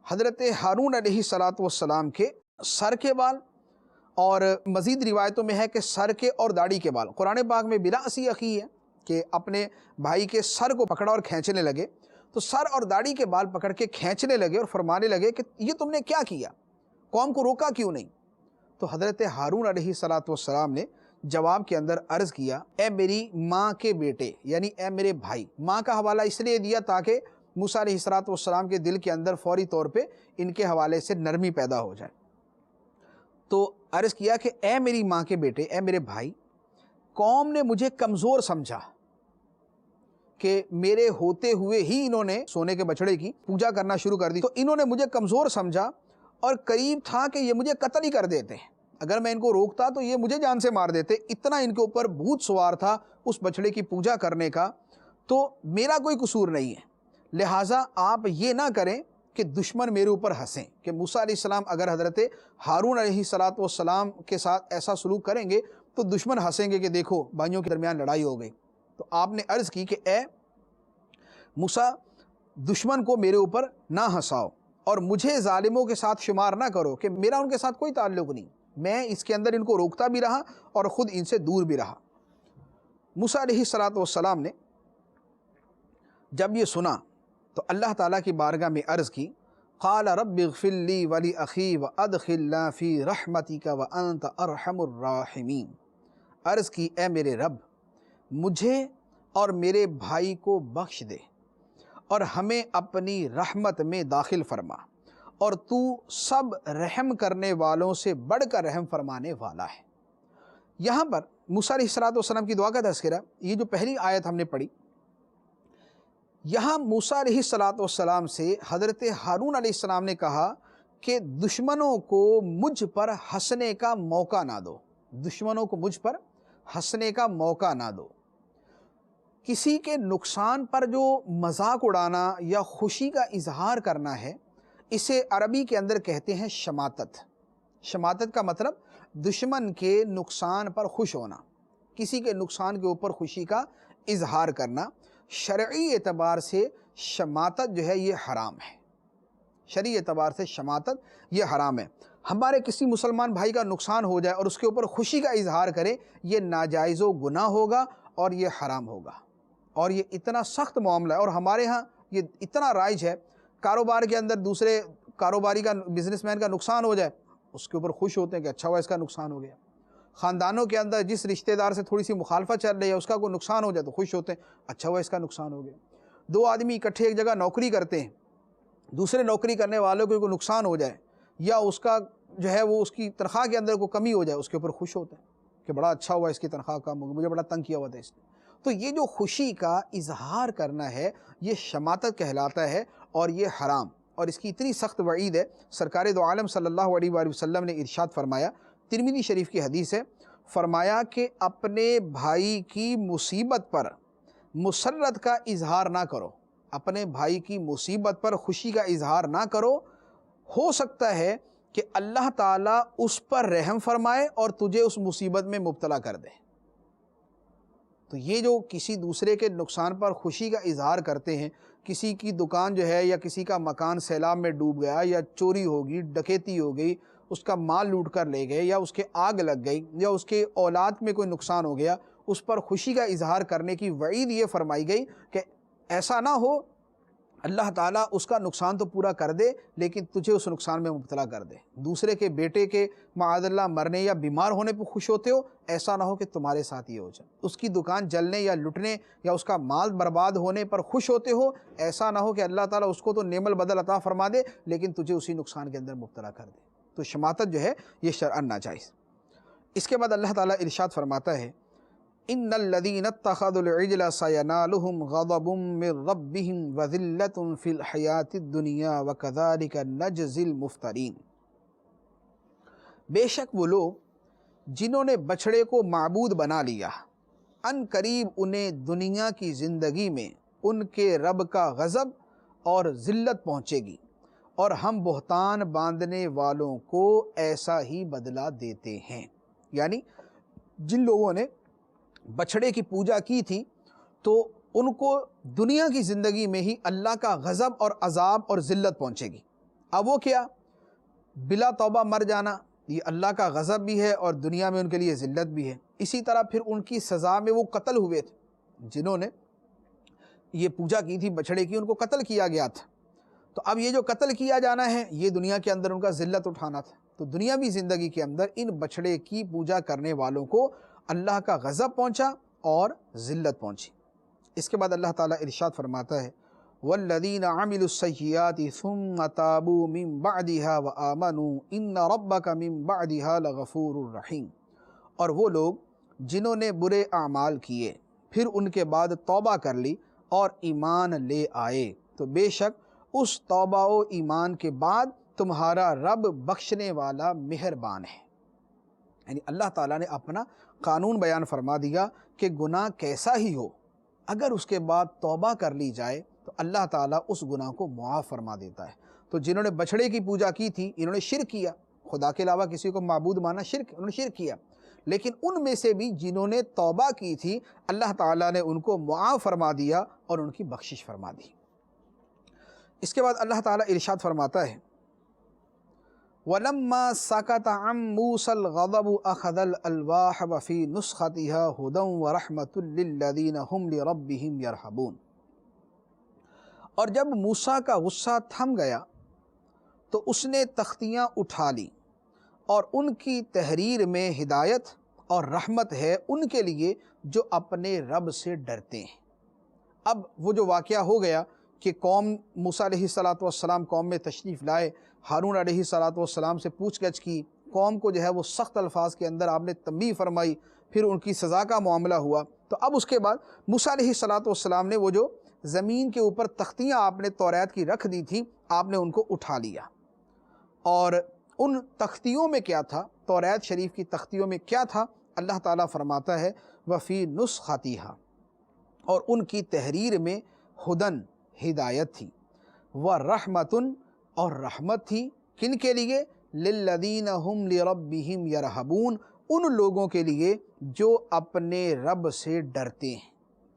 حضرت ہارون علیہ السلام کے سر کے بال، اور مزید روایتوں میں ہے کہ سر کے اور داڑھی کے بال۔ قرآن پاک میں برأسی اخی ہے کہ اپنے بھائی کے سر کو پکڑا اور کھینچنے لگے، تو سر اور داڑھی کے بال پکڑ کے کھینچنے لگے اور فرمانے لگے کہ یہ تم نے کیا کیا، قوم کو روکا کیوں نہیں؟ تو حضرت ہارون علیہ السلام نے جواب کے اندر عرض کیا، اے میری ماں کے بیٹے، یعنی اے میرے بھائی۔ ماں کا حوالہ اس لیے دیا تاکہ موسیٰ علیہ السلام کے دل کے اندر فوری طور پہ ان کے حوالے سے نرمی پیدا ہو جائے۔ تو عرض کیا کہ اے میری ماں کے بیٹے، اے میرے بھائی، قوم نے مجھے کمزور سمجھا کہ میرے ہوتے ہوئے ہی انہوں نے سونے کے بچڑے کی پوجا کرنا شروع کر دی، تو انہوں نے مجھے کمزور سمجھا اور قریب تھا کہ یہ مجھے قتل ہی کر دیتے ہیں۔ اگر میں ان کو روکتا تو یہ مجھے جان سے مار دیتے، اتنا ان کے اوپر بھوت سوار تھا اس بچڑے کی پوجا کرنے کا۔ تو میرا کوئی قصور نہیں ہے، لہٰذا آپ یہ نہ کریں کہ دشمن میرے اوپر ہنسیں، کہ موسیٰ علیہ السلام اگر حضرت ہارون علیہ السلام کے ساتھ ایسا سلوک کریں گے تو دشمن ہنسیں گے کہ دیکھو بھائیوں کے درمیان لڑائی ہو گئی۔ تو آپ نے عرض کی کہ اے موسیٰ، دشمن کو میرے اوپر نہ ہنساؤ اور مجھے ظالموں کے ساتھ شمار نہ کرو، کہ میرا ان کے ساتھ کوئی تعلق نہیں، میں اس کے اندر ان کو روکتا بھی رہا اور خود ان سے دور بھی رہا۔ موسیٰ علیہ السلام نے جب یہ سنا تو اللہ تعالیٰ کی بارگاہ میں عرض کی، قال رب اغفر لی ولاخی وادخلنا فی رحمتک وانت ارحم الراحمین۔ عرض کی، اے میرے رب، مجھے اور میرے بھائی کو بخش دے اور ہمیں اپنی رحمت میں داخل فرما، اور تو سب رحم کرنے والوں سے بڑھ کر رحم فرمانے والا ہے۔ یہاں پر موسیٰ علیہ السلام کی دعا کا تذکرہ، یہ جو پہلی آیت ہم نے پڑھی، یہاں موسیٰ علیہ السلام سے حضرت ہارون علیہ السلام نے کہا کہ دشمنوں کو مجھ پر ہنسنے کا موقع نہ دو، دشمنوں کو مجھ پر ہنسنے کا موقع نہ دو۔ کسی کے نقصان پر جو مذاق اڑانا یا خوشی کا اظہار کرنا ہے، اسے عربی کے اندر کہتے ہیں شماتت۔ شماتت کا مطلب دشمن کے نقصان پر خوش ہونا، کسی کے نقصان کے اوپر خوشی کا اظہار کرنا۔ شرعی اعتبار سے شماتت جو ہے یہ حرام ہے، شرعی اعتبار سے شماتت یہ حرام ہے۔ ہمارے کسی مسلمان بھائی کا نقصان ہو جائے اور اس کے اوپر خوشی کا اظہار کرے، یہ ناجائز و گناہ ہوگا اور یہ حرام ہوگا، اور یہ اتنا سخت معاملہ ہے۔ اور ہمارے ہاں یہ اتنا رائج ہے، کاروبار کے اندر دوسرے کاروباری کا، بزنس مین کا نقصان ہو جائے، اس کے اوپر خوش ہوتے ہیں کہ اچھا ہوا اس کا نقصان ہو گیا۔ خاندانوں کے اندر جس رشتہ دار سے تھوڑی سی مخالفت چل رہی ہے، اس کا کوئی نقصان ہو جائے تو خوش ہوتے ہیں، اچھا ہوا اس کا نقصان ہو گیا۔ دو آدمی اکٹھے ایک جگہ نوکری کرتے ہیں، دوسرے نوکری کرنے والوں کو کوئی نقصان ہو جائے یا اس کا جو ہے وہ اس کی تنخواہ کے اندر کوئی کمی ہو جائے، اس کے اوپر خوش ہوتے ہیں کہ بڑا اچھا ہوا اس کی تنخواہ کم ہو گئی، مجھے بڑا تنگ کیا ہوا تھا اس نے۔ تو یہ جو خوشی کا اظہار کرنا ہے، یہ شماتت کہلاتا ہے اور یہ حرام، اور اس کی اتنی سخت وعید ہے۔ سرکار دو عالم صلی اللہ علیہ وآلہ وسلم نے ارشاد فرمایا، ترمذی شریف کی حدیث ہے، فرمایا کہ اپنے بھائی کی مصیبت پر مسرت کا اظہار نہ کرو، اپنے بھائی کی مصیبت پر خوشی کا اظہار نہ کرو، ہو سکتا ہے کہ اللہ تعالیٰ اس پر رحم فرمائے اور تجھے اس مصیبت میں مبتلا کر دے۔ تو یہ جو کسی دوسرے کے نقصان پر خوشی کا اظہار کرتے ہیں، کسی کی دکان جو ہے یا کسی کا مکان سیلاب میں ڈوب گیا یا چوری ہوگی، ڈکیتی ہو گئی، اس کا مال لوٹ کر لے گئے، یا اس کے آگ لگ گئی، یا اس کے اولاد میں کوئی نقصان ہو گیا، اس پر خوشی کا اظہار کرنے کی وعید یہ فرمائی گئی کہ ایسا نہ ہو اللہ تعالیٰ اس کا نقصان تو پورا کر دے لیکن تجھے اس نقصان میں مبتلا کر دے۔ دوسرے کے بیٹے کے معاذ اللہ مرنے یا بیمار ہونے پہ خوش ہوتے ہو، ایسا نہ ہو کہ تمہارے ساتھ یہ ہو جائے۔ اس کی دکان جلنے یا لٹنے یا اس کا مال برباد ہونے پر خوش ہوتے ہو، ایسا نہ ہو کہ اللہ تعالیٰ اس کو تو نعم البدل عطا فرما دے لیکن تجھے اسی نقصان کے اندر مبتلا کر دے۔ تو شماتت جو ہے یہ شرعاً ناجائز۔ اس کے بعد اللہ تعالیٰ ارشاد فرماتا ہے، ان الذین اتخذوا العجل سینالہم غضب من ربہم وذلۃ فی الحیاۃ الدنیا وکذالک نجزی المفترین۔ بے شک وہ لوگ جنہوں نے بچھڑے کو معبود بنا لیا، ان قریب انہیں دنیا کی زندگی میں ان کے رب کا غضب اور ذلت پہنچے گی، اور ہم بہتان باندھنے والوں کو ایسا ہی بدلہ دیتے ہیں۔ یعنی جن لوگوں نے بچھڑے کی پوجا کی تھی تو ان کو دنیا کی زندگی میں ہی اللہ کا غضب اور عذاب اور ذلت پہنچے گی۔ اب وہ کیا؟ بلا توبہ مر جانا یہ اللہ کا غضب بھی ہے اور دنیا میں ان کے لیے ذلت بھی ہے۔ اسی طرح پھر ان کی سزا میں وہ قتل ہوئے تھے، جنہوں نے یہ پوجا کی تھی بچھڑے کی، ان کو قتل کیا گیا تھا۔ تو اب یہ جو قتل کیا جانا ہے یہ دنیا کے اندر ان کا ذلت اٹھانا تھا، تو دنیاوی زندگی کے اندر ان بچھڑے کی پوجا کرنے والوں کو اللہ کا غضب پہنچا اور ذلت پہنچی۔ اس کے بعد اللہ تعالیٰ ارشاد فرماتا ہے وَالَّذِينَ عَمِلُوا السَّيِّئَاتِ ثُمَّ تَابُوا مِن بَعْدِهَا وَآمَنُوا إِنَّ رَبَّكَ مِن بَعْدِهَا لَغَفُورٌ رَحِيمٌ، اور وہ لوگ جنہوں نے برے اعمال کیے پھر ان کے بعد توبہ کر لی اور ایمان لے آئے تو بے شک اس توبہ و ایمان کے بعد تمہارا رب بخشنے والا مہربان ہے۔ یعنی اللہ تعالیٰ نے اپنا قانون بیان فرما دیا کہ گناہ کیسا ہی ہو، اگر اس کے بعد توبہ کر لی جائے تو اللہ تعالیٰ اس گناہ کو معاف فرما دیتا ہے۔ تو جنہوں نے بچھڑے کی پوجا کی تھی انہوں نے شرک کیا، خدا کے علاوہ کسی کو معبود مانا شرک، انہوں نے شرک کیا، لیکن ان میں سے بھی جنہوں نے توبہ کی تھی اللہ تعالیٰ نے ان کو معاف فرما دیا اور ان کی بخشش فرما دی۔ اس کے بعد اللہ تعالیٰ ارشاد فرماتا ہے وَلَمَّا سَكَتَ عَن مُوسَى الْغَضَبُ أَخَذَ الْأَلْوَاحَ وَفِي نُسْخَتِهَا هُدًى وَرَحْمَةٌ لِّلَّذِينَ هُمْ لِرَبِّهِمْ يَرْهَبُونَ، اور جب موسیٰ کا غصہ تھم گیا تو اس نے تختیاں اٹھا لی، اور ان کی تحریر میں ہدایت اور رحمت ہے ان کے لیے جو اپنے رب سے ڈرتے ہیں۔ اب وہ جو واقعہ ہو گیا کہ قوم موسیٰ علیہ السلام قوم میں تشریف لائے، ہارون علیہ السلام سے پوچھ گچھ کی، قوم کو جو ہے وہ سخت الفاظ کے اندر آپ نے تنبیہ فرمائی، پھر ان کی سزا کا معاملہ ہوا۔ تو اب اس کے بعد موسیٰ علیہ السلام نے وہ جو زمین کے اوپر تختیاں آپ نے توریت کی رکھ دی تھیں آپ نے ان کو اٹھا لیا، اور ان تختیوں میں کیا تھا، توریت شریف کی تختیوں میں کیا تھا؟ اللہ تعالیٰ فرماتا ہے وَفِي نُسْخَتِهَا، اور ان کی تحریر میں ہدن ہدایت تھی، وَرَحْمَةٌ اور رحمت تھی، کن کے لیے؟ لِلَّذِينَ هُمْ لِرَبِّهِمْ يَرْهَبُونَ، ان لوگوں کے لیے جو اپنے رب سے ڈرتے ہیں۔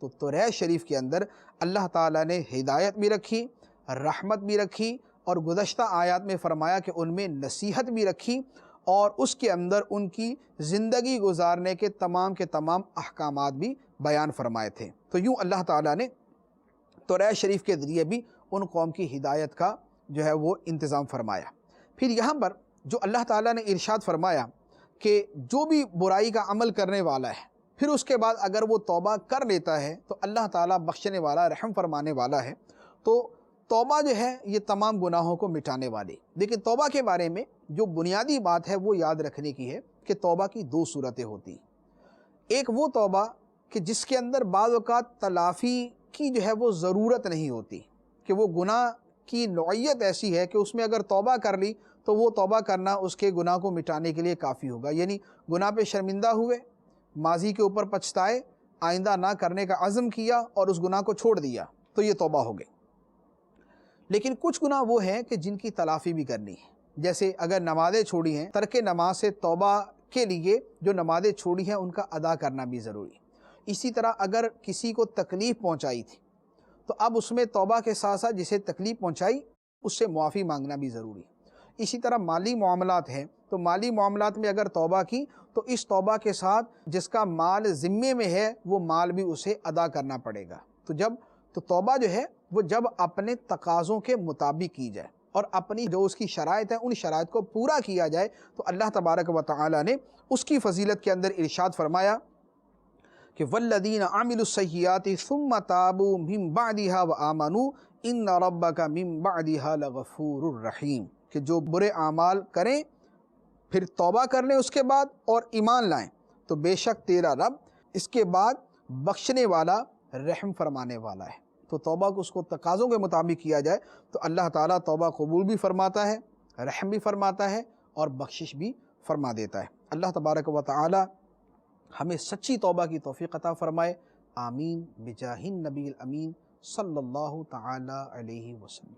تو توریت شریف کے اندر اللہ تعالیٰ نے ہدایت بھی رکھی، رحمت بھی رکھی، اور گزشتہ آیات میں فرمایا کہ ان میں نصیحت بھی رکھی، اور اس کے اندر ان کی زندگی گزارنے کے تمام احکامات بھی بیان فرمائے تھے۔ تو یوں اللہ تعالیٰ نے توریت شریف کے ذریعے بھی ان قوم کی ہدایت کا جو ہے وہ انتظام فرمایا۔ پھر یہاں پر جو اللہ تعالیٰ نے ارشاد فرمایا کہ جو بھی برائی کا عمل کرنے والا ہے پھر اس کے بعد اگر وہ توبہ کر لیتا ہے تو اللہ تعالیٰ بخشنے والا رحم فرمانے والا ہے۔ تو توبہ جو ہے یہ تمام گناہوں کو مٹانے والی، لیکن توبہ کے بارے میں جو بنیادی بات ہے وہ یاد رکھنے کی ہے کہ توبہ کی دو صورتیں ہوتی ہیں۔ ایک وہ توبہ کہ جس کے اندر بعض اوقات تلافی کی جو ہے وہ ضرورت نہیں ہوتی، کہ وہ گناہ کی نوعیت ایسی ہے کہ اس میں اگر توبہ کر لی تو وہ توبہ کرنا اس کے گناہ کو مٹانے کے لیے کافی ہوگا، یعنی گناہ پہ شرمندہ ہوئے، ماضی کے اوپر پچھتائے، آئندہ نہ کرنے کا عزم کیا اور اس گناہ کو چھوڑ دیا تو یہ توبہ ہو گئی۔ لیکن کچھ گناہ وہ ہیں کہ جن کی تلافی بھی کرنی ہے، جیسے اگر نمازیں چھوڑی ہیں، ترک نماز سے توبہ کے لیے جو نمازیں چھوڑی ہیں ان کا ادا کرنا بھی ضروری ہے۔ اسی طرح اگر کسی کو تکلیف پہنچائی تھی تو اب اس میں توبہ کے ساتھ ساتھ جسے تکلیف پہنچائی اس سے معافی مانگنا بھی ضروری ہے۔ اسی طرح مالی معاملات ہیں تو مالی معاملات میں اگر توبہ کی تو اس توبہ کے ساتھ جس کا مال ذمے میں ہے وہ مال بھی اسے ادا کرنا پڑے گا۔ تو توبہ جو ہے وہ جب اپنے تقاضوں کے مطابق کی جائے اور اپنی جو اس کی شرائط ہیں ان شرائط کو پورا کیا جائے تو اللہ تبارک و تعالی نے اس کی فضیلت کے اندر ارشاد فرمایا کہ وَالَّذِينَ عَمِلُوا السَّيِّئَاتِ ثُمَّ تَابُوا مِن بَعْدِهَا وَآمَنُوا إِنَّ رَبَّكَ مِن بَعْدِهَا لَغَفُورٌ رَحِيمٌ، کہ جو برے اعمال کریں پھر توبہ کر لیں اس کے بعد اور ایمان لائیں تو بے شک تیرا رب اس کے بعد بخشنے والا رحم فرمانے والا ہے۔ تو توبہ کو اس کو تقاضوں کے مطابق کیا جائے تو اللہ تعالیٰ توبہ قبول بھی فرماتا ہے، رحم بھی فرماتا ہے اور بخشش بھی فرما دیتا ہے۔ اللہ تبارک و تعالی ہمیں سچی توبہ کی توفیق عطا فرمائے، آمین بجاہ النبی الامین صلی اللہ تعالی علیہ وسلم۔